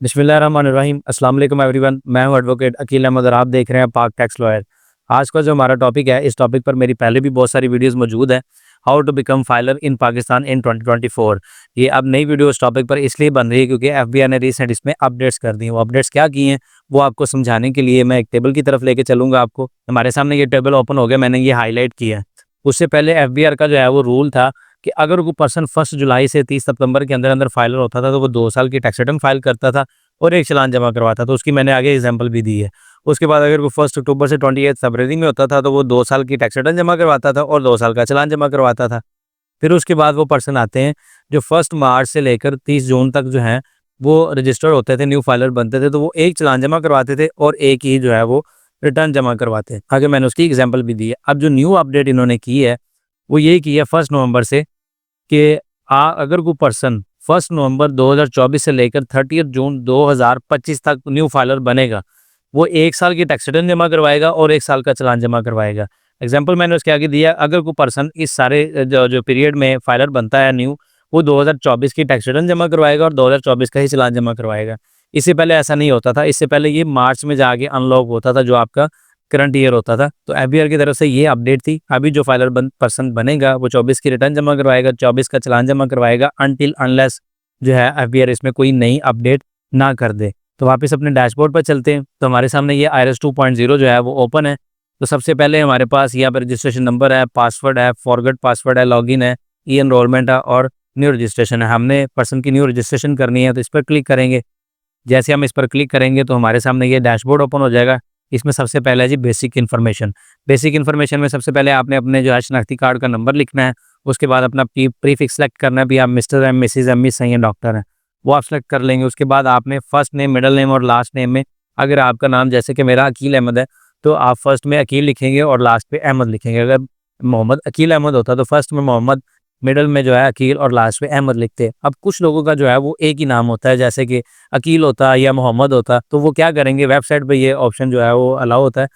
बिस्मिल्लाहिर्रहमानिर्रहीम। अस्सलाम वालेकुम एवरीवन। मैं हूं एडवोकेट अकील अहमद और आप देख रहे हैं पाक टैक्स लॉयर। आज का जो हमारा टॉपिक है, इस टॉपिक पर मेरी पहले भी बहुत सारी वीडियोस मौजूद हैं। हाउ टू बिकम फाइलर इन पाकिस्तान इन 2024। ये अब नई वीडियो इस टॉपिक पर इसलिए बन रही है क्योंकि एफबीआई ने रिसेंट इसमें अपडेट्स कर दी हैं। वो अपडेट्स क्या की हैं वो आपको समझाने के लिए मैं एक टेबल की तरफ लेके चलूँगा आपको। हमारे सामने ये टेबल ओपन हो गया, मैंने ये हाईलाइट किया है। उससे पहले एफबीआई का जो है वो रूल था कि अगर कोई पर्सन 1 जुलाई से 30 सितंबर के अंदर अंदर फाइलर होता था तो वो 2 साल की टैक्स रिटर्न फाइल करता था और एक चालान जमा करवाता था। उसकी मैंने आगे एग्जांपल भी दी है। उसके बाद अगर वो 1 अक्टूबर से 28 फरवरी में होता था तो वो 2 साल की टैक्स रिटर्न जमा करवाता था और 2 साल का चालान जमा करवाता था। फिर उसके बाद वो पर्सन आते हैं जो 1 मार्च से लेकर 30 जून तक जो है वो रजिस्टर्ड होते थे, न्यू फाइलर बनते थे, तो वो एक चालान जमा करवाते थे और एक ही जो है वो रिटर्न जमा करवाते हैं। आगे मैंने उसकी एग्जाम्पल भी दी है। अब जो न्यू अपडेट इन्होंने की है वो ये की है 1 नवंबर से कि अगर कोई पर्सन 1 नवंबर 2024 से लेकर 30 जून 2025 तक न्यू फाइलर बनेगा, वो 1 साल की टैक्स रिटर्न जमा करवाएगा और 1 साल का चालान जमा करवाएगा। एग्जाम्पल मैंने उसके आगे दिया, अगर कोई पर्सन इस सारे जो पीरियड में फाइलर बनता है न्यू, वो 2024 की टैक्स रिटर्न जमा करवाएगा और 2024 का ही चालान जमा करवाएगा। इससे पहले ऐसा नहीं होता था। इससे पहले ये मार्च में जाके अनलॉक होता था जो आपका करंट ईयर होता था। तो एफबीआर की तरफ से ये अपडेट थी। अभी जो फाइलर पर्सन बनेगा वो 24 की रिटर्न जमा करवाएगा, 24 का चालान जमा करवाएगा अनटिल अनलेस जो है एफबीआर इसमें कोई नई अपडेट ना कर दे। तो वापस अपने डैशबोर्ड पर चलते हैं। तो हमारे सामने ये आईआरएस 2.0 जो है वो ओपन है। तो सबसे पहले हमारे पास यहाँ पर रजिस्ट्रेशन नंबर है, पासवर्ड है, फॉरगेट पासवर्ड है, लॉगिन है, ई एनरोलमेंट है और न्यू रजिस्ट्रेशन है। हमने पर्सन की न्यू रजिस्ट्रेशन करनी है तो इस पर क्लिक करेंगे। जैसे हम इस पर क्लिक करेंगे तो हमारे सामने ये डैशबोर्ड ओपन हो जाएगा। इसमें सबसे पहले है जी बेसिक इन्फॉर्मेशन। बेसिक इन्फॉर्मेशन में सबसे पहले आपने अपने जो है शनाख्ती कार्ड का नंबर लिखना है। उसके बाद अपना प्रीफिक्स सेलेक्ट करना है, भी आप Mister M, Missus M, Miss हैं या डॉक्टर हैं, वो आप सेलेक्ट कर लेंगे। उसके बाद आपने फर्स्ट नेम, मिडिल नेम और लास्ट नेम में अगर आपका नाम जैसे कि मेरा अकील अहमद है तो आप फर्स्ट में अकील लिखेंगे और लास्ट पे अहमद लिखेंगे। अगर मोहम्मद अकील अहमद होता तो फर्स्ट में मोहम्मद, मिडल में जो है अकील और लास्ट में अहमद लिखते हैं। अब कुछ लोगों का जो है वो एक ही नाम होता है, जैसे कि अकील होता या मोहम्मद होता, तो वो क्या करेंगे, वेबसाइट पे ये ऑप्शन जो है वो अलाउ होता है।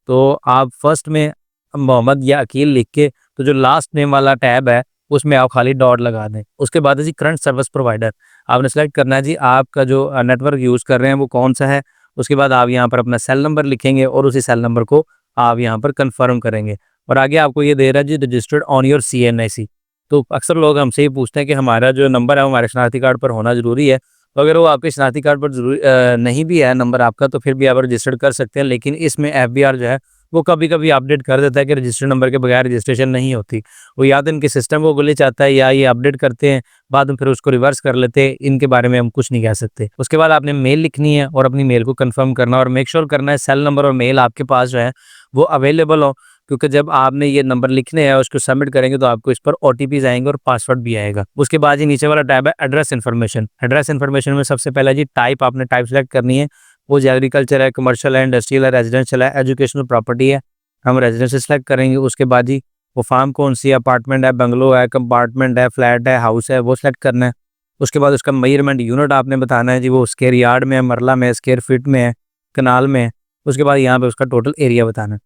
तो आप फर्स्ट में मोहम्मद या अकील लिख के तो जो लास्ट नेम वाला टैब है उसमें आप खाली डॉट लगा दें। उसके बाद है जी करंट सर्विस प्रोवाइडर, आपने सेलेक्ट करना है जी आपका जो नेटवर्क यूज़ कर रहे हैं वो कौन सा है। उसके बाद आप यहाँ पर अपना सेल नंबर लिखेंगे और उसी सेल नंबर को आप यहाँ पर कन्फर्म करेंगे। और आगे आपको ये दे रहा है जी रजिस्टर्ड ऑन योर CNIC। तो अक्सर लोग हमसे ये पूछते हैं कि हमारा जो नंबर है वो हमारे शनाख्ती कार्ड पर होना ज़रूरी है। तो अगर वो आपके शनाख्ती कार्ड पर ज़रूरी नहीं भी है नंबर आपका, तो फिर भी आप रजिस्टर्ड कर सकते हैं। लेकिन इसमें एफबीआर जो है वो कभी कभी अपडेट कर देता है कि रजिस्टर्ड नंबर के बगैर रजिस्ट्रेशन नहीं होती। वो या तो इनके सिस्टम को ग्लिच आता है या ये अपडेट करते हैं, बाद में फिर उसको रिवर्स कर लेते हैं। इनके बारे में हम कुछ नहीं कह सकते। उसके बाद आपने मेल लिखनी है और अपनी मेल को कंफर्म करना और मेक श्योर करना है सेल नंबर और मेल आपके पास जो है वो अवेलेबल हो, क्योंकि जब आपने ये नंबर लिखने हैं उसको सबमिट करेंगे तो आपको इस पर OTPs आएंगे और पासवर्ड भी आएगा। उसके बाद ही नीचे वाला टैब है एड्रेस इन्फॉर्मेशन। एड्रेस इन्फॉर्मेशन में सबसे पहले जी टाइप, आपने टाइप सेलेक्ट करनी है। वो जो एग्रीकल्चर है, कमर्शियल है, इंडस्ट्रियल है, रेजिडेंशियल है, एजुकेशनल प्रॉपर्टी है, हम रेजिडेंशियल सेलेक्ट करेंगे। उसके बाद जी वो फार्म कौन सी है, अपार्टमेंट है, बंगलो है, कंपार्टमेंट है, फ्लैट है, हाउस है, वो सेलेक्ट करना है। उसके बाद उसका मेजरमेंट यूनिट आपने बताना है जी, वो स्क्वायर यार्ड में है, मरला में है, स्क्वायर फीट में है, कनाल में है। उसके बाद यहाँ पे उसका टोटल एरिया बताना है।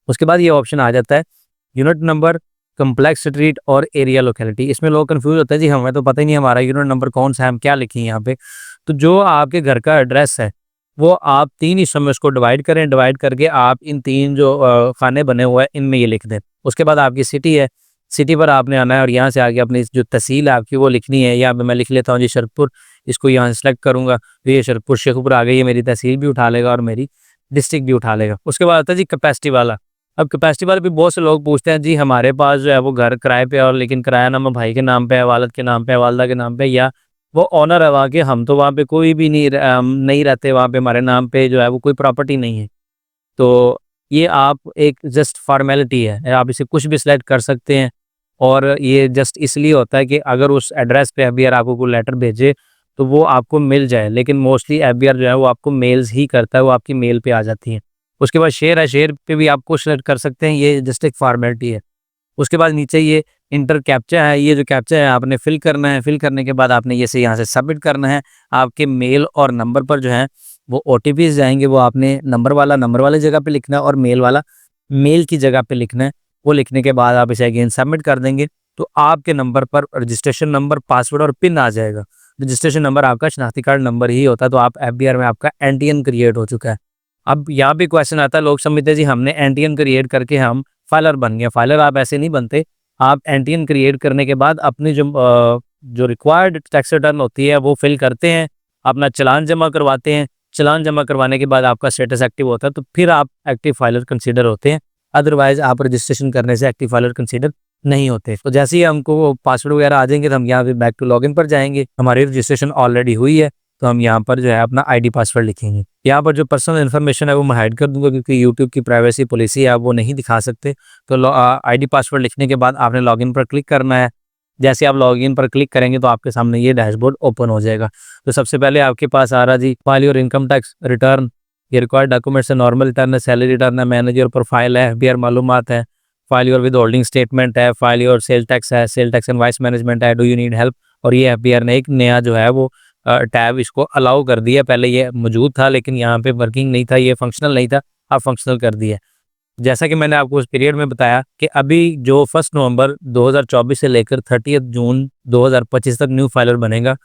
उसके बाद ये ऑप्शन आ जाता है यूनिट नंबर, कम्प्लेक्स स्ट्रीट और एरिया लोकेलिटी। इसमें लोग कंफ्यूज होते हैं जी हमें तो पता ही नहीं हमारा यूनिट नंबर कौन सा है, हम क्या लिखें यहाँ पे। तो जो आपके घर का एड्रेस है वो आप 3 हिस्सों में उसको डिवाइड करें। डिवाइड करके आप इन 3 जो खाने बने हुए हैं इनमें ये लिख दें। उसके बाद आपकी सिटी है, सिटी पर आपने आना है और यहाँ से आगे अपनी जो तहसील है आपकी वो लिखनी है। यहाँ पे मैं लिख लेता हूँ जी शरतपुर, इसको यहाँ से सेलेक्ट करूँगा तो ये शरतपुर शेखपुर आ गई, ये मेरी तहसील भी उठा लेगा और मेरी डिस्ट्रिक्ट भी उठा लेगा। उसके बाद आता है जी कैपेसिटी वाला। अब कैपेसिटी वाले भी बहुत से लोग पूछते हैं जी हमारे पास जो है वो घर किराए पे है और लेकिन किराया नामा भाई के नाम पे है, वालिद के नाम पे है, वालदा के नाम पे, या वो ऑनर है वहाँ के, हम तो वहाँ पे कोई भी नहीं रहते, वहाँ पे हमारे नाम पे जो है वो कोई प्रॉपर्टी नहीं है। तो ये आप एक जस्ट फॉर्मेलिटी है, आप इसे कुछ भी सिलेक्ट कर सकते हैं। और ये जस्ट इसलिए होता है कि अगर उस एड्रेस पे एफबीआर आपको कोई लेटर भेजे तो वो आपको मिल जाए, लेकिन मोस्टली एफबीआर जो है वो आपको मेल्स ही करता है, वो आपकी मेल पे आ जाती है। उसके बाद शेयर है, शेयर पे भी आप कुछ सेलेक्ट कर सकते हैं, ये जस्ट एक फॉर्मेलिटी है। उसके बाद नीचे ये इंटर कैप्चा है, ये जो कैप्चा है आपने फिल करना है। फिल करने के बाद आपने ये से यहाँ से सबमिट करना है। आपके मेल और नंबर पर जो है वो OTPs जाएंगे, वो आपने नंबर वाले जगह पे लिखना है और मेल वाला मेल की जगह पे लिखना है। वो लिखने के बाद आप इसे अगेन सबमिट कर देंगे तो आपके नंबर पर रजिस्ट्रेशन नंबर, पासवर्ड और पिन आ जाएगा। रजिस्ट्रेशन नंबर आपका शनाख्ती कार्ड नंबर ही होता है, तो आप एफबीआर में आपका एनटीएन क्रिएट हो चुका है। अब यहाँ पे क्वेश्चन आता है, लोग समझते हैं जी हमने एनटीएन क्रिएट करके हम फाइलर बन गए। फाइलर आप ऐसे नहीं बनते। आप एनटीएन क्रिएट करने के बाद अपनी जो रिक्वायर्ड टैक्स रिटर्न होती है वो फिल करते हैं, अपना चालान जमा करवाते हैं। चालान जमा करवाने के बाद आपका स्टेटस एक्टिव होता है, तो फिर आप एक्टिव फाइलर कंसीडर होते हैं। अदरवाइज आप रजिस्ट्रेशन करने से एक्टिव फाइलर कंसीडर नहीं होते। तो जैसे ही हमको पासवर्ड वगैरह आ जाएंगे तो हम यहाँ पे बैक टू लॉगिन पर जाएंगे। हमारी रजिस्ट्रेशन ऑलरेडी हुई है, तो हम यहाँ पर जो है अपना आईडी पासवर्ड लिखेंगे। यहाँ पर जो पर्सनल इन्फॉर्मेशन है वो मैं हाइड कर दूंगा, क्योंकि यूट्यूब की प्राइवेसी पॉलिसी है, आप वो नहीं दिखा सकते। तो आईडी पासवर्ड लिखने के बाद आपने लॉगिन पर क्लिक करना है। जैसे आप लॉगिन पर क्लिक करेंगे तो आपके सामने ये डैशबोर्ड ओपन हो जाएगा। तो सबसे पहले आपके पास आ रहा जी file your income tax return, ये रिक्वायर्ड डॉक्यूमेंट्स है, नॉर्मल रिटर्न है, सैलरी रिटर्न है, मैनेजर प्रोफाइल है, एफबीआर मालूमात है, file your withholding statement है, फाइल योर सेल टैक्स है, सेल टैक्स इनवॉइस मैनेजमेंट है, डू यू नीड हेल्प। और ये एफबीआर ने एक नया जो है वो टैब इसको अलाउ कर दिया। पहले ये मौजूद था लेकिन यहाँ पे वर्किंग नहीं था, ये फंक्शनल नहीं था, अब फंक्शनल कर दिया। जैसा कि मैंने आपको उस पीरियड में बताया कि अभी जो 1 नवंबर 2024 से लेकर 30 जून 2025 तक न्यू फाइलर बनेगा,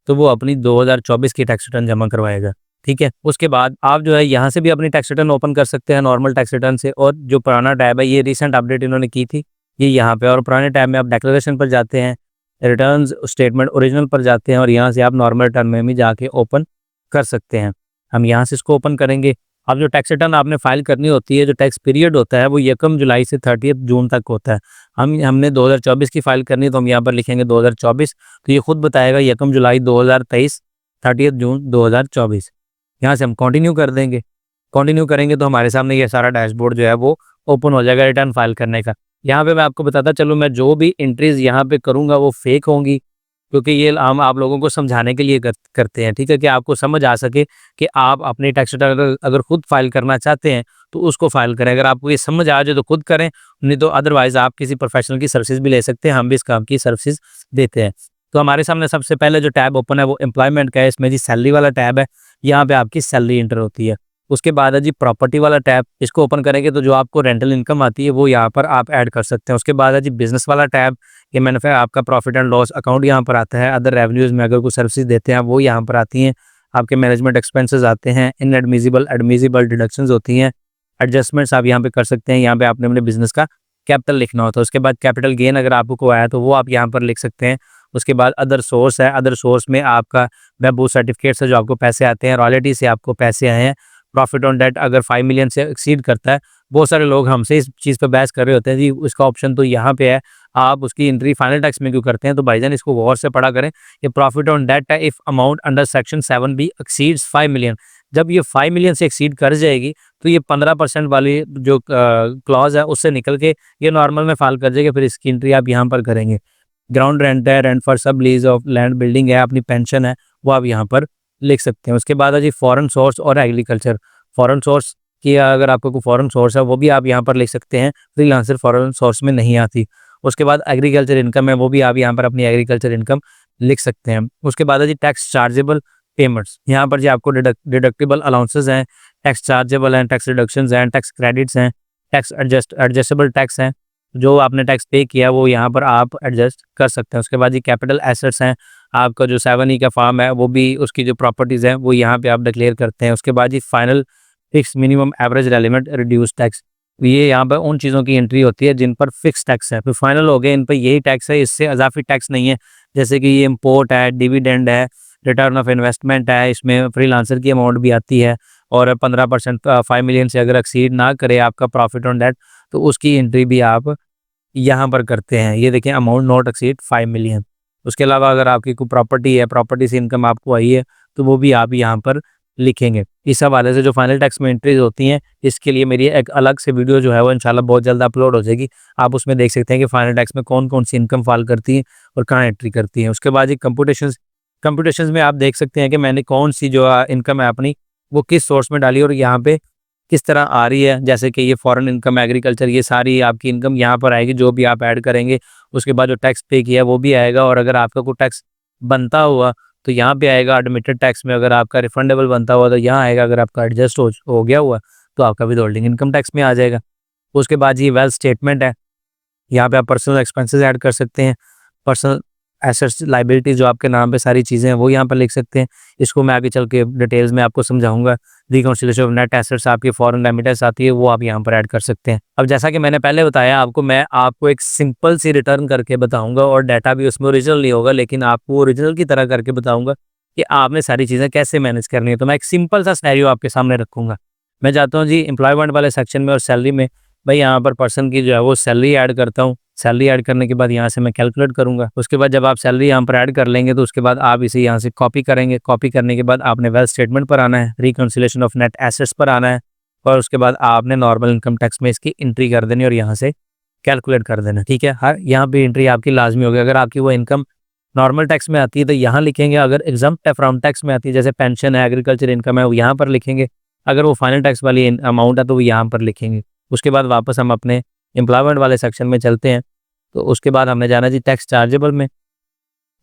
तो वो अपनी 2024 की टैक्स रिटर्न जमा करवाएगा। ठीक है, उसके बाद आप जो है यहाँ से भी अपनी टैक्स रिटर्न ओपन कर सकते हैं नॉर्मल टैक्स रिटर्न से। और जो पुराना टैब है, ये रिसेंट अपडेट इन्होंने की थी, ये यहाँ पे। और पुराने टैब में आप डिक्लेरेशन पर जाते हैं, रिटर्न स्टेटमेंट ओरिजिनल पर जाते हैं, और यहाँ से आप नॉर्मल रिटर्न में भी जाके ओपन कर सकते हैं। हम यहाँ से इसको ओपन करेंगे। अब जो टैक्स रिटर्न आपने फाइल करनी होती है, जो टैक्स पीरियड होता है वो 1 जुलाई से 30 जून तक होता है। हमने 2024 की फाइल करनी है, तो हम यहाँ पर लिखेंगे 2024, तो ये खुद बताएगा 1 जुलाई 2023 30 जून 2024। यहाँ से हम कंटिन्यू कर देंगे। कंटिन्यू करेंगे तो हमारे सामने ये सारा डैशबोर्ड जो है वो ओपन हो जाएगा रिटर्न फाइल करने का। यहाँ पे मैं आपको बताता चलूँ, मैं जो भी एंट्रीज यहाँ पे करूँगा वो फेक होंगी, क्योंकि ये हम आप लोगों को समझाने के लिए करते हैं। ठीक है, कि आपको समझ आ सके कि आप अपनी टैक्स रिटर्न अगर खुद फाइल करना चाहते हैं तो उसको फाइल करें। अगर आपको ये समझ आ जाए तो खुद करें, नहीं तो अदरवाइज आप किसी प्रोफेशनल की सर्विसेज भी ले सकते हैं। हम भी इस काम की सर्विसेज देते हैं। तो हमारे सामने सबसे पहले जो टैब ओपन है वो एम्प्लॉयमेंट का है। इसमें जी सैलरी वाला टैब है, यहाँ पे आपकी सैलरी इंटर होती है। उसके बाद है जी प्रॉपर्टी वाला टैब, इसको ओपन करेंगे तो जो आपको रेंटल इनकम आती है वो यहाँ पर आप ऐड कर सकते हैं। उसके बाद है जी बिजनेस वाला टैब, ये मैंने आपका प्रॉफिट एंड लॉस अकाउंट यहाँ पर आता है। अदर रेवेन्यूज में अगर कोई सर्विसेज देते हैं वो यहाँ पर आती हैं। आपके मैनेजमेंट एक्सपेंसेस आते हैं, इनएडमिसिबल एडमिसिबल डिडक्शंस होती हैं, एडजस्टमेंट्स आप यहाँ पे कर सकते हैं। यहाँ पे आपने अपने बिजनेस का कैपिटल लिखना होता है। उसके बाद कैपिटल गेन अगर आपको आया तो वो आप यहाँ पर लिख सकते हैं। उसके बाद अदर सोर्स है, अदर सोर्स में आपका वेब सर्टिफिकेट से जो आपको पैसे आते हैं, रॉयल्टी से आपको पैसे आए हैं, प्रॉफिट ऑन डेट अगर 5 मिलियन से एक्सीड करता है। बहुत सारे लोग हमसे इस चीज़ पर बहस कर रहे होते हैं जी उसका ऑप्शन तो यहाँ पे है, आप उसकी एंट्री फाइनल टैक्स में क्यों करते हैं। तो भाईजान इसको गौर से पढ़ा करें। ये प्रॉफिट ऑन डेट है if amount under section 7B exceeds 5 million. जब ये 5 मिलियन से एक्सीड कर जाएगी तो ये 15% वाली जो क्लॉज है उससे निकल के ये नॉर्मल में फाइल कर जाएगी। फिर इसकी एंट्री आप यहाँ पर करेंगे। ग्राउंड रेंट है, रेंट फॉर सब लीज ऑफ लैंड बिल्डिंग है, अपनी पेंशन है, वो आप यहाँ पर लिख सकते हैं। उसके बाद है जी फॉरेन सोर्स और एग्रीकल्चर। फॉरेन सोर्स की अगर आपको कोई फॉरेन सोर्स है वो भी आप यहाँ पर लिख सकते हैं, फ्रीलांसर फॉरेन सोर्स में नहीं आती। उसके बाद एग्रीकल्चर इनकम है, वो भी आप यहाँ पर अपनी एग्रीकल्चर इनकम लिख सकते हैं। उसके बाद है जी टैक्स चार्जेबल पेमेंट्स, यहाँ पर जी आपको डिडक्टिबल अलाउंसेस हैं, टैक्स चार्जेबल हैं, टैक्स रिडक्शंस हैं, टैक्स क्रेडिट्स हैं, टैक्स एडजस्टेबल टैक्स हैं। जो आपने टैक्स पे किया वो यहाँ पर आप एडजस्ट कर सकते हैं। उसके बाद ये कैपिटल एसेट्स हैं, आपका जो 7E का फार्म है वो भी उसकी जो प्रॉपर्टीज़ हैं वो यहाँ पे आप डिक्लेयर करते हैं। उसके बाद ये final fix minimum average relevant reduce tax, ये यहाँ पर उन चीज़ों की एंट्री होती है जिन पर फिक्स टैक्स है। फिर फाइनल हो गए, इन पर यही टैक्स है, इससे इजाफी टैक्स नहीं है। जैसे कि ये इम्पोर्ट है, डिविडेंड है, रिटर्न ऑफ इन्वेस्टमेंट है, इसमें फ्रीलांसर की अमाउंट भी आती है। और 15% 5 मिलियन से अगर एक्सीड ना करे आपका प्रॉफिट ऑन डेट तो उसकी एंट्री भी आप यहाँ पर करते हैं। ये देखें अमाउंट नॉट एक्सीड 5 मिलियन। उसके अलावा अगर आपकी कोई प्रॉपर्टी है, प्रॉपर्टी से इनकम आपको आई है तो वो भी आप यहाँ पर लिखेंगे। इस हवाले से जो फाइनल टैक्स में एंट्रीज होती हैं इसके लिए मेरी एक अलग से वीडियो जो है वो इंशाल्लाह बहुत जल्द अपलोड हो जाएगी। आप उसमें देख सकते हैं कि फाइनल टैक्स में कौन कौन सी इनकम फाइल करती हैं और कहाँ एंट्री करती हैं। उसके बाद ये कंप्यूटेशंस में आप देख सकते हैं कि मैंने कौन सी जो इनकम है अपनी वो किस सोर्स में डाली और यहाँ पे किस तरह आ रही है। जैसे कि ये फॉरेन इनकम, एग्रीकल्चर, ये सारी आपकी इनकम यहाँ पर आएगी जो भी आप ऐड करेंगे। उसके बाद जो टैक्स पे किया वो भी आएगा, और अगर आपका कोई टैक्स बनता हुआ तो यहाँ पे आएगा एडमिटेड टैक्स में। अगर आपका रिफंडेबल बनता हुआ तो यहाँ आएगा, अगर आपका एडजस्ट हो गया हुआ तो आपका विदहोल्डिंग इनकम टैक्स में आ जाएगा। उसके बाद ये वेल्थ स्टेटमेंट है, यहाँ पे आप पर्सनल एक्सपेंसेस ऐड कर सकते हैं, पर्सनल एसेट्स लाइबिलिटी जो आपके नाम पे सारी चीज़ें हैं वो यहाँ पर लिख सकते हैं। इसको मैं आगे चल के डिटेल्स में आपको समझाऊंगा। रिकॉन्सिलिएशन ऑफ नेट एसेट्स आपकी फॉरेन रेमिटेंस आती है वो आप यहाँ पर ऐड कर सकते हैं। अब जैसा कि मैंने पहले बताया आपको, मैं आपको एक सिंपल सी रिटर्न करके बताऊंगा और डाटा भी उसमें ओरिजिनल नहीं होगा, लेकिन आपको ओरिजिनल की तरह करके बताऊंगा कि आपने सारी चीज़ें कैसे मैनेज करनी है। तो मैं एक सिंपल सा सिनेरियो आपके सामने रखूंगा। मैं जाता हूँ जी एम्प्लॉयमेंट वाले सेक्शन में और सैलरी में, भाई यहाँ पर पर्सन की जो है वो सैलरी ऐड करता हूँ। सैलरी ऐड करने के बाद यहाँ से मैं कैलकुलेट करूँगा। उसके बाद जब आप सैलरी यहाँ पर ऐड कर लेंगे तो उसके बाद आप इसे यहाँ से कॉपी करेंगे। कॉपी करने के बाद आपने वेल्थ स्टेटमेंट पर आना है, रिकॉन्सिलिएशन ऑफ नेट एसेट्स पर आना है और उसके बाद आपने नॉर्मल इनकम टैक्स में इसकी एंट्री कर देनी और यहाँ से कैलकुलेट कर देना। ठीक है, हर यहाँ पे एंट्री आपकी लाजमी होगी। अगर आपकी वो इनकम नॉर्मल टैक्स में आती है तो यहाँ लिखेंगे, अगर एग्जम्प्ट है फ्रॉम टैक्स में आती है जैसे पेंशन है, एग्रीकल्चर इनकम है, वो यहाँ पर लिखेंगे। अगर वो फाइनल टैक्स वाली अमाउंट है तो वो यहाँ पर लिखेंगे। उसके बाद वापस हम अपने एम्प्लॉयमेंट वाले सेक्शन में चलते हैं। तो उसके बाद हमने जाना जी टैक्स चार्जेबल में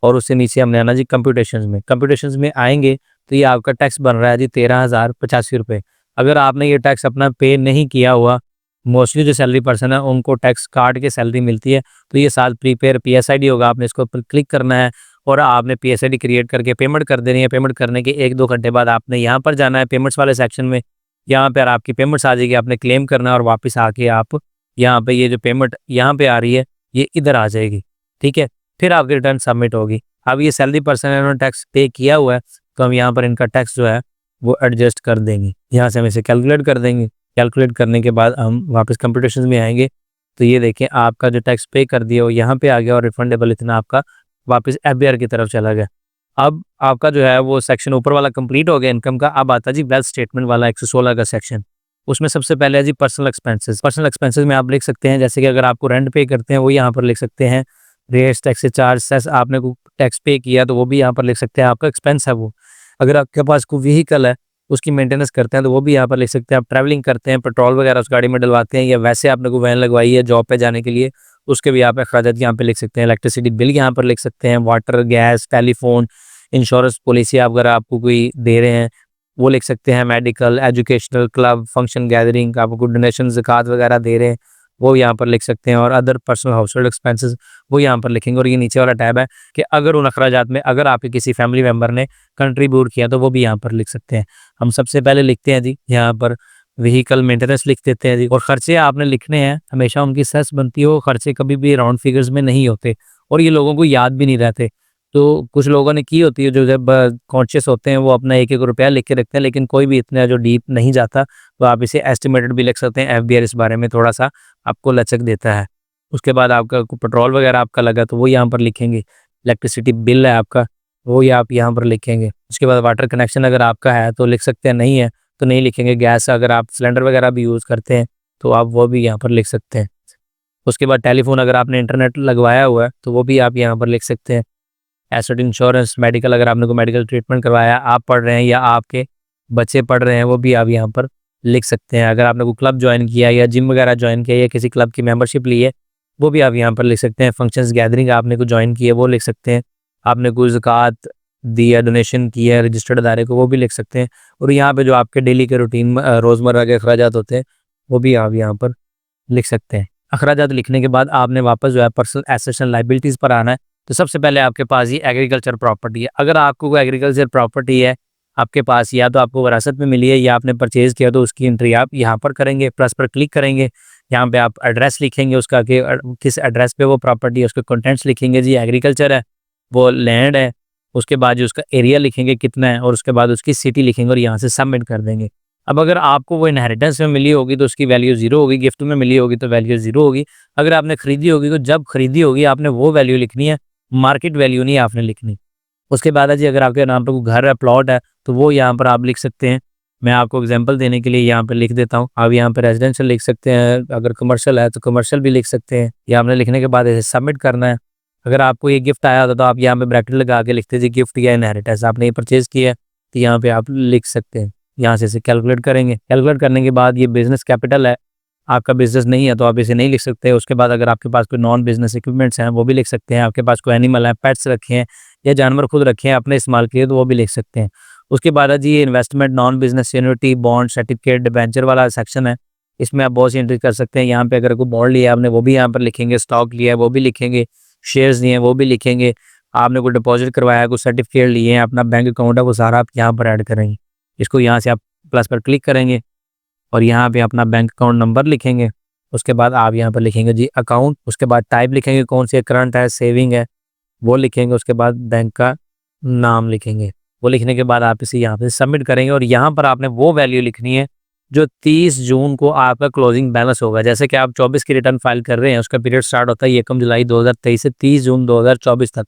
और उससे नीचे हमने आना जी कंप्यूटेशंस में। कंप्यूटेशंस में आएंगे तो ये आपका टैक्स बन रहा है जी 13,085 रुपये। अगर आपने ये टैक्स अपना पे नहीं किया हुआ, मोस्टली जो सैलरी पर्सन है उनको टैक्स काट के सैलरी मिलती है, तो ये साल प्रीपेयर PSID होगा, आपने इसको पर क्लिक करना है और आपने PSID क्रिएट करके पेमेंट कर देनी है। पेमेंट करने के 1-2 घंटे बाद आपने यहाँ पर जाना है पेमेंट्स वाले सेक्शन में। यहाँ पर आपकी पेमेंट्स आ जाएगी, आपने क्लेम करना है और वापस आके आप यहाँ पे ये जो पेमेंट यहाँ पे आ रही है ये इधर आ जाएगी। ठीक है, फिर आपकी रिटर्न सबमिट होगी। अब ये सैलरी पर्सन है, उन्होंने टैक्स पे किया हुआ है तो हम यहाँ पर इनका टैक्स जो है वो एडजस्ट कर देंगे। यहाँ से हम इसे कैलकुलेट कर देंगे। कैलकुलेट करने के बाद हम वापस कंप्यूटेशंस में आएंगे तो ये देखें आपका जो टैक्स पे कर दिया वो यहाँ पे आ गया और रिफंडेबल इतना आपका वापस FBR की तरफ चला गया। अब आपका जो है वो सेक्शन ऊपर वाला कंप्लीट हो गया इनकम का। अब आता जी वेल्थ स्टेटमेंट वाला 116 का सेक्शन। उसमें सबसे पहले है जी पर्सनल एक्सपेंसेस। पर्सनल एक्सपेंसेस में आप लिख सकते हैं जैसे कि अगर आपको रेंट पे करते हैं वो यहाँ पर लिख सकते हैं। रेट्स, टैक्स, चार्ज, सेस आपने को टैक्स पे किया तो वो भी यहाँ पर लिख सकते हैं, आपका एक्सपेंस है वो। अगर आपके पास कोई व्हीकल है उसकी मेंटेनेंस करते हैं तो वो भी यहाँ पर लिख सकते हैं। आप ट्रैवलिंग करते हैं, पेट्रोल वगैरह उस गाड़ी में डलवाते हैं या वैसे आपने कोई वैन लगवाई है जॉब पे जाने के लिए, उसके भी आप अखराजात यहाँ पे लिख सकते हैं। इलेक्ट्रिसिटी बिल यहाँ पर लिख सकते हैं, water, gas, telephone, insurance policy अगर आपको कोई दे रहे हैं वो लिख सकते हैं। Medical, educational, club, function, gathering, आपको डोनेशन, ज़कात वगैरह दे रहे हैं वो यहाँ पर लिख सकते हैं। और अदर पर्सनल हाउसहोल्ड एक्सपेंसेस वो यहाँ पर लिखेंगे। और ये नीचे वाला टैब है कि अगर उन अखराजात में अगर आपके किसी फैमिली मेम्बर ने कंट्रीब्यूट किया तो वो भी यहाँ पर लिख सकते हैं। हम सबसे पहले लिखते हैं जी यहाँ पर व्हीकल मेंटेनेंस लिख देते हैं जी। और ख़र्चे आपने लिखने हैं, हमेशा उनकी सेस बनती है, वो खर्चे कभी भी राउंड फिगर्स में नहीं होते और ये लोगों को याद भी नहीं रहते। तो कुछ लोगों ने की होती है जो जब कॉन्शियस होते हैं वो अपना 1-1 रुपया लिख के रखते हैं, लेकिन कोई भी इतना जो डीप नहीं जाता। तो आप इसे एस्टिमेटेड भी लिख सकते हैं। FBR इस बारे में थोड़ा सा आपको लचक देता है। उसके बाद आपका पेट्रोल वगैरह आपका लगा तो वो यहाँ पर लिखेंगे। इलेक्ट्रिसिटी बिल है आपका वो ही आप यहाँ पर लिखेंगे। उसके बाद वाटर कनेक्शन अगर आपका है तो लिख सकते हैं, नहीं है तो नहीं लिखेंगे। गैस अगर आप सिलेंडर वगैरह भी यूज़ करते हैं तो आप वो भी यहाँ पर लिख सकते हैं। उसके बाद टेलीफोन अगर आपने इंटरनेट लगवाया हुआ है तो वो भी आप यहाँ पर लिख सकते हैं। एसेट इंश्योरेंस, मेडिकल अगर आपने कोई मेडिकल ट्रीटमेंट करवाया, आप पढ़ रहे हैं या आपके बच्चे पढ़ रहे हैं वो भी आप यहाँ पर लिख सकते हैं। अगर आपने कोई क्लब ज्वाइन किया या जिम वगैरह ज्वाइन किया या किसी क्लब की मेंबरशिप ली है वो भी आप यहाँ पर लिख सकते हैं। फंक्शंस, गैदरिंग आपने को ज्वाइन की है वो लिख सकते हैं। आपने कोई ज़कात दी है, डोनेशन की है रजिस्टर्ड अदारे को, वो भी लिख सकते हैं। और यहाँ पे जो आपके डेली के रूटीन रोज़मर्रा के अखराजात होते हैं वो भी आप यहाँ पर लिख सकते हैं। अखराजात लिखने के बाद आपने वापस जो है पर्सनल एसेट्स एंड लायबिलिटीज़ पर आना है। तो सबसे पहले आपके पास ये एग्रीकल्चर प्रॉपर्टी है। अगर आपको कोई एग्रीकल्चर प्रॉपर्टी है आपके पास, या तो आपको विरासत में मिली है या आपने परचेज़ किया, तो उसकी एंट्री आप यहाँ पर करेंगे। प्लस पर क्लिक करेंगे, यहाँ पे आप एड्रेस लिखेंगे उसका कि किस एड्रेस पे वो प्रॉपर्टी है, उसके कंटेंट्स लिखेंगे जी एग्रीकल्चर है, वो लैंड है। उसके बाद जो उसका एरिया लिखेंगे कितना है और उसके बाद उसकी सिटी लिखेंगे और यहाँ से सबमिट कर देंगे। अब अगर आपको वो इनहेरिटेंस में मिली होगी तो उसकी वैल्यू 0 होगी, गिफ्ट में मिली होगी तो वैल्यू 0 होगी। अगर आपने खरीदी होगी तो जब खरीदी होगी आपने वो वैल्यू लिखनी है, मार्केट वैल्यू नहीं आपने लिखनी। उसके बाद है जी अगर आपके नाम पर कोई घर है, प्लॉट है, तो वो यहाँ पर आप लिख सकते हैं। मैं आपको एग्जांपल देने के लिए यहाँ पर लिख देता हूँ। आप यहाँ पर रेजिडेंशियल लिख सकते हैं, अगर कमर्शियल है तो कमर्शियल भी लिख सकते हैं। या आपने लिखने के बाद इसे सबमिट करना है। अगर आपको ये गिफ्ट आया होता तो आप यहाँ पे ब्रैकेट लगा के लिखते जी गिफ्ट या इनहेरिटेंस, आपने ये परचेज़ किया है तो यहाँ पे आप लिख सकते हैं। यहाँ से इसे कैलकुलेट करेंगे। कैलकुलेट करने के बाद ये बिजनेस कैपिटल है, आपका बिजनेस नहीं है तो आप इसे नहीं लिख सकते। उसके बाद अगर आपके पास कोई नॉन बिजनेस इक्विपमेंट्स हैं वो भी लिख सकते हैं। आपके पास कोई एनिमल है, पेट्स रखे हैं या जानवर खुद रखे हैं अपने इस्तेमाल के लिए, तो वो भी लिख सकते हैं। उसके बाद है जी ये investment, non business security, bond, certificate, debenture वाला सेक्शन है। इसमें आप बहुत सी एंट्री कर सकते हैं। यहाँ पे अगर कोई बॉन्ड लिया है आपने वो भी यहाँ पर लिखेंगे, स्टॉक लिया है वो भी लिखेंगे, शेयर्स लिए हैं वो भी लिखेंगे, आपने कोई डिपॉजिट करवाया है, कुछ सर्टिफिकेट लिए हैं, अपना बैंक अकाउंट है, वो सारा आप यहाँ पर ऐड करेंगे। इसको यहाँ से आप प्लस पर क्लिक करेंगे और यहाँ पे अपना बैंक अकाउंट नंबर लिखेंगे। उसके बाद आप यहाँ पर लिखेंगे जी अकाउंट, उसके बाद टाइप लिखेंगे कौन सी है, करंट है, सेविंग है, वो लिखेंगे। उसके बाद बैंक का नाम लिखेंगे। वो लिखने के बाद आप इसे यहाँ पे सबमिट करेंगे और यहाँ पर आपने वो वैल्यू लिखनी है जो 30 जून को आपका क्लोजिंग बैलेंस होगा। जैसे कि आप 24 की रिटर्न फाइल कर रहे हैं, उसका पीरियड स्टार्ट होता है 1 जुलाई 2023 से 30 जून 2024 तक।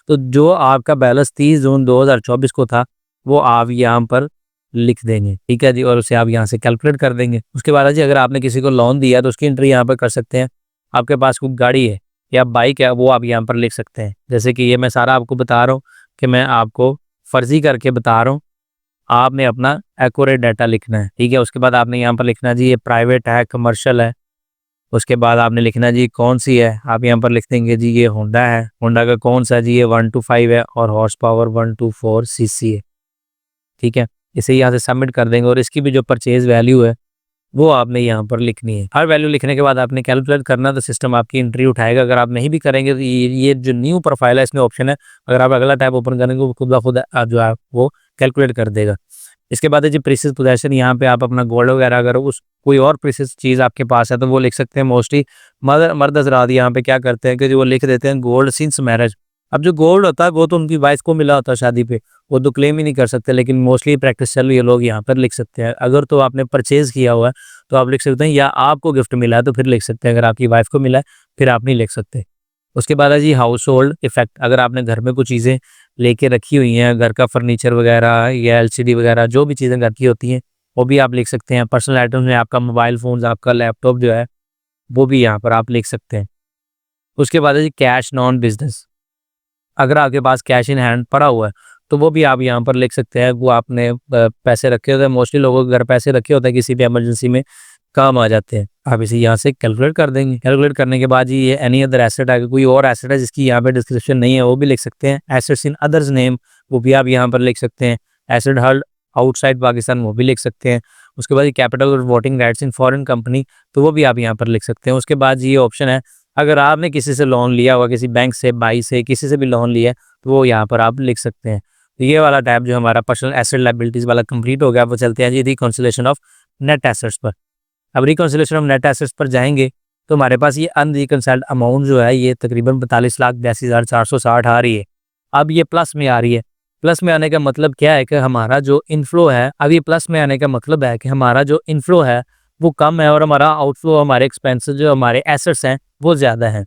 तो जो आपका बैलेंस 30 जून 2024 को था वो आप यहाँ पर लिख देंगे, ठीक है जी, और उसे आप यहाँ से कैलकुलेट कर देंगे। उसके बाद जी अगर आपने किसी को लोन दिया तो उसकी एंट्री यहाँ पर कर सकते हैं। आपके पास कोई गाड़ी है या बाइक है, वो आप यहाँ पर लिख सकते हैं। जैसे कि ये मैं सारा आपको बता रहा हूँ कि मैं आपको फर्जी करके बता रहा हूँ, आपने अपना एक्यूरेट डाटा लिखना है, ठीक है। उसके बाद आपने यहाँ पर लिखना जी ये प्राइवेट है, कमर्शियल है। उसके बाद आपने लिखना जी कौन सी है, आप यहाँ पर लिख देंगे जी ये होंडा है। होंडा का कौन सा जी, ये 125 है और हॉर्स पावर 124 सीसी है, ठीक है। इसे यहाँ से सबमिट कर देंगे और इसकी भी जो परचेज वैल्यू है वो आपने यहाँ पर लिखनी है। हर वैल्यू लिखने के बाद आपने कैलकुलेट करना, तो सिस्टम आपकी एंट्री उठाएगा। अगर आप नहीं भी करेंगे तो ये जो न्यू प्रोफाइल है इसमें ऑप्शन है, अगर आप अगला टैब ओपन करेंगे वो खुद ब खुद जो है वो कैलकुलेट कर देगा। इसके बाद है जी प्रीसियस पोजेशन, यहाँ पे आप अपना गोल्ड वगैरह अगर उस कोई और प्रीसियस चीज़ आपके पास है तो वो लिख सकते हैं। मोस्टली मर्द हजरात यहाँ पे क्या करते हैं कि जो वो लिख देते हैं गोल्ड सिंस मैरिज। अब जो गोल्ड होता है वो तो उनकी वाइफ को मिला होता है शादी पे, वो तो क्लेम ही नहीं कर सकते, लेकिन मोस्टली प्रैक्टिस चल रही है, लोग यहाँ पर लिख सकते हैं। अगर तो आपने परचेज किया हुआ है तो आप लिख सकते हैं, या आपको गिफ्ट मिला है तो फिर लिख सकते हैं। अगर आपकी वाइफ को मिला है फिर आप नहीं लिख सकते। उसके बाद है जी हाउस होल्ड इफेक्ट, अगर आपने घर में कुछ चीज़ें लेके रखी हुई हैं, घर का फर्नीचर वगैरह या एलसीडी वगैरह जो भी चीज़ें घर की होती हैं वो भी आप लिख सकते हैं। पर्सनल आइटम्स में आपका मोबाइल फ़ोन, आपका लैपटॉप जो है वो भी यहाँ पर आप लिख सकते हैं। उसके बाद है जी कैश नॉन बिजनेस, अगर आपके पास कैश इन हैंड पड़ा हुआ है तो वो भी आप यहाँ पर लिख सकते हैं। वो आपने पैसे रखे होते हैं, मोस्टली लोगों के घर पैसे रखे होते हैं, किसी भी इमरजेंसी में काम आ जाते हैं। आप इसे यहाँ से कैलकुलेट कर देंगे। कैलकुलेट करने के बाद ये एनी अदर एसेट है, कोई और एसेट है जिसकी यहाँ पे डिस्क्रिप्शन नहीं है वो भी लिख सकते हैं। एसेट्स इन अदर्स नेम वो भी आप यहाँ पर लिख सकते हैं। एसेट हल्ड आउटसाइड पाकिस्तान वो भी लिख सकते हैं। उसके बाद कैपिटल और voting rights in foreign company तो वो भी आप यहाँ पर लिख सकते हैं। उसके बाद ये ऑप्शन है, अगर आपने किसी से लोन लिया हुआ, किसी बैंक से, भाई से, किसी से भी लोन लिया है तो वो यहाँ पर आप लिख सकते हैं। तो ये वाला टैब जो हमारा पर्सनल एसेट लायबिलिटीज़ वाला कंप्लीट हो गया। वो चलते हैं जी रिकॉन्सिलेशन ऑफ नेट एसेट्स पर। अब रिकॉन्सिलेशन ऑफ नेट एसेट्स पर जाएंगे तो हमारे पास ये अनरिकंसाइल्ड अमाउंट जो है ये तकरीबन 42,82,460 आ रही है। अब ये प्लस में आ रही है। प्लस में आने का मतलब क्या है कि हमारा जो इनफ्लो है, अब ये प्लस में आने का मतलब है कि हमारा जो इनफ्लो है वो कम है और हमारा आउटफ्लो, हमारे एक्सपेंसेस जो हमारे एसेट्स हैं वो ज़्यादा हैं।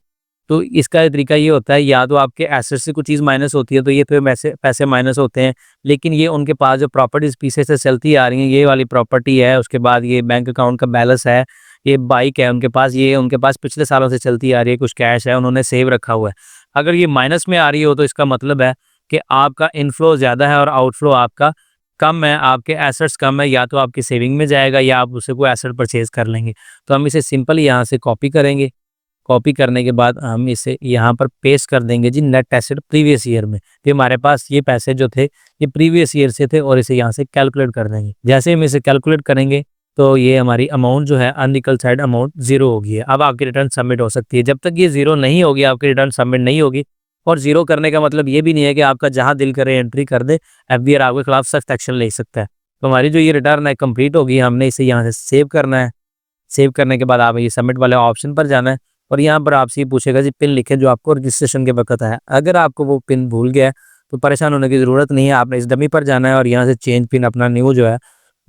तो इसका तरीका ये होता है, या तो आपके एसेट से कुछ चीज़ माइनस होती है तो ये फिर पैसे माइनस होते हैं, लेकिन ये उनके पास जो प्रॉपर्टीज़ पीछे से चलती आ रही हैं, ये वाली प्रॉपर्टी है, उसके बाद ये बैंक अकाउंट का बैलेंस है, ये बाइक है उनके पास, ये उनके पास पिछले सालों से चलती आ रही है, कुछ कैश है उन्होंने सेव रखा हुआ है। अगर ये माइनस में आ रही हो तो इसका मतलब है कि आपका इनफ्लो ज़्यादा है और आउटफ्लो आपका कम है, आपके एसेट्स कम है, या तो आपकी सेविंग में जाएगा या आप उससे कोई एसेट परचेज कर लेंगे। तो हम इसे सिंपल यहाँ से कॉपी करेंगे। कॉपी करने के बाद हम इसे यहाँ पर पेस्ट कर देंगे जी नेट एसेट प्रीवियस ईयर में। कि हमारे पास ये पैसे जो थे ये प्रीवियस ईयर से थे और इसे यहाँ से कैलकुलेट कर देंगे। जैसे हम इसे कैलकुलेट करेंगे तो ये हमारी अमाउंट जो है अनरिकंसाइल्ड अमाउंट 0 होगी है। अब आपकी रिटर्न सबमिट हो सकती है। जब तक ये 0 नहीं होगी आपकी रिटर्न सबमिट नहीं होगी। और 0 करने का मतलब ये भी नहीं है कि आपका जहाँ दिल करे एंट्री कर दे, एफबीआर आपके खिलाफ सख्त एक्शन ले सकता है। तो हमारी जो ये रिटर्न है कंप्लीट होगी, हमने इसे यहाँ से सेव करना है। सेव करने के बाद आप ये सबमिट वाले ऑप्शन पर जाना है और यहाँ पर आपसे ये पूछेगा जी पिन लिखें जो आपको रजिस्ट्रेशन के वक्त आया। अगर आपको वो पिन भूल गया है तो परेशान होने की ज़रूरत नहीं है, आपने इस डमी पर जाना है और यहाँ से चेंज पिन अपना न्यू जो है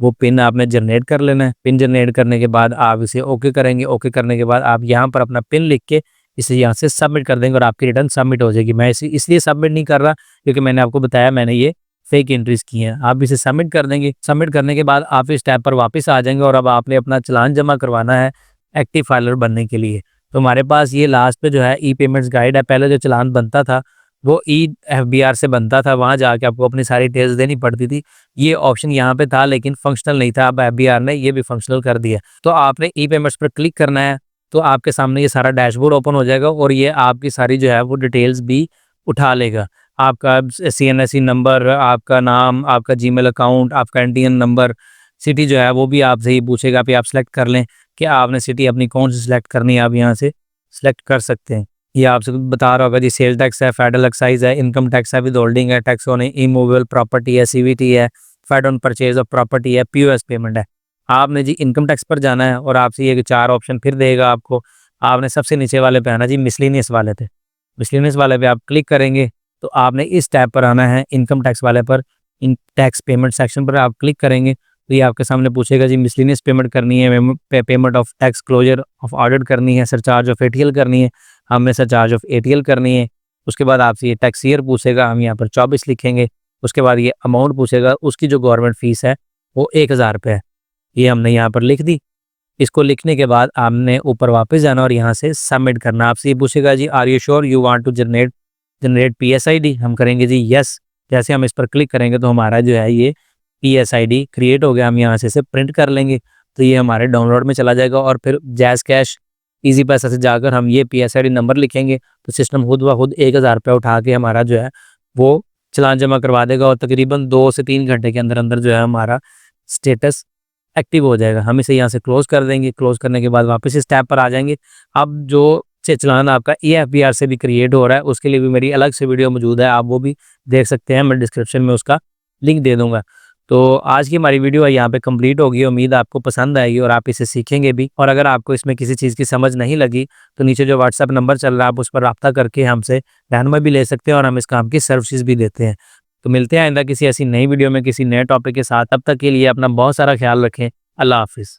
वो पिन आपने जनरेट कर लेना है। पिन जनरेट करने के बाद आप इसे ओके करेंगे। ओके करने के बाद आप यहाँ पर अपना पिन लिख के इसे यहाँ से सबमिट कर देंगे और आपकी रिटर्न सबमिट हो जाएगी। मैं इसे इसलिए सबमिट नहीं कर रहा क्योंकि मैंने आपको बताया मैंने ये फेक एंट्रीज की हैं। आप इसे सबमिट कर देंगे। सबमिट करने के बाद आप इस टैब पर वापस आ जाएंगे और अब आपने अपना चलान जमा करवाना है एक्टिव फाइलर बनने के लिए। तो हमारे पास ये लास्ट पे जो है ई पेमेंट्स गाइड है। पहले जो चलान बनता था वो ई एफबीआर से बनता था, वहाँ जाके आपको अपनी सारी डिटेल्स देनी पड़ती थी। ये ऑप्शन यहाँ पे था लेकिन फंक्शनल नहीं था, अब एफबीआर ने ये भी फंक्शनल कर दिया। तो आपने ई पेमेंट्स पर क्लिक करना है तो आपके सामने ये सारा डैशबोर्ड ओपन हो जाएगा और ये आपकी सारी जो है वो डिटेल्स भी उठा लेगा। आपका CNSE नंबर, आपका नाम, आपका जीमेल अकाउंट, आपका NTN नंबर, सिटी जो है वो भी आपसे ही पूछेगा। आप सेलेक्ट कर लें कि आपने सिटी अपनी कौन सी सिलेक्ट करनी है, आप यहाँ से सिलेक्ट कर सकते हैं। ये आपसे बता रहा होगा जी, सेल टैक्स है, फेडरल एक्साइज है, इनकम टैक्स है, विद होल्डिंग है, टैक्स ऑन इमूवेबल प्रॉपर्टी है, सीवीटी है, fade on purchase of property है, पीओएस पेमेंट है। आपने जी इनकम टैक्स पर जाना है और आपसे ये 4 ऑप्शन फिर देगा आपको। आपने सबसे नीचे वाले पे आना जी, मिसलेनियस वाले पे। मिसलेनियस वाले पे आप क्लिक करेंगे तो आपने इस टैब पर आना है, इनकम टैक्स वाले पर। इन टैक्स पेमेंट सेक्शन पर आप क्लिक करेंगे तो ये आपके सामने पूछेगा जी, मिसलेनियस पेमेंट करनी है, payment of tax closure of audit करनी है, सरचार्ज ऑफ एटीएल करनी है। हमने सरचार्ज ऑफ एटीएल करनी है। उसके बाद आपसे ये टैक्स ईयर पूछेगा, हम यहाँ पर 24 लिखेंगे। उसके बाद ये अमाउंट पूछेगा, उसकी जो गवर्नमेंट फीस है वो 1000 रुपये है। ये हमने यहाँ पर लिख दी। इसको लिखने के बाद आपने ऊपर वापस जाना और यहाँ से सबमिट करना। आपसे ये पूछेगा जी, are you sure you want to generate PSID. हम करेंगे जी यस। जैसे हम इस पर क्लिक करेंगे तो हमारा जो है ये पीएसआईडी क्रिएट हो गया। हम यहाँ से इसे प्रिंट कर लेंगे तो ये हमारे डाउनलोड में चला जाएगा और फिर जैज़ कैश ईजी पैसा से जाकर हम ये पीएसआईडी नंबर लिखेंगे तो सिस्टम खुद ब खुद 1000 रुपये उठा के हमारा जो है वो चालान जमा करवा देगा और तकरीबन 2 से 3 घंटे के अंदर अंदर जो है हमारा स्टेटस एक्टिव हो जाएगा। हम इसे यहाँ से क्लोज कर देंगे। क्लोज करने के बाद वापस इस टैब पर आ जाएंगे। अब जो चालान आपका ईएफपीआर से भी क्रिएट हो रहा है उसके लिए भी मेरी अलग से वीडियो मौजूद है, आप वो भी देख सकते हैं। मैं डिस्क्रिप्शन में उसका लिंक दे दूंगा। तो आज की हमारी वीडियो यहाँ पे कंप्लीट होगी। उम्मीद आपको पसंद आएगी और आप इसे सीखेंगे भी। और अगर आपको इसमें किसी चीज़ की समझ नहीं लगी तो नीचे जो व्हाट्सएप नंबर चल रहा है आप उस पर रब्ता करके हमसे रहनुमा भी ले सकते हैं और हम इस काम की सर्विसेज भी देते हैं। तो मिलते हैं आइंदा किसी ऐसी नई वीडियो में किसी नए टॉपिक के साथ। तब तक के लिए अपना बहुत सारा ख्याल रखें। अल्लाह हाफिज़।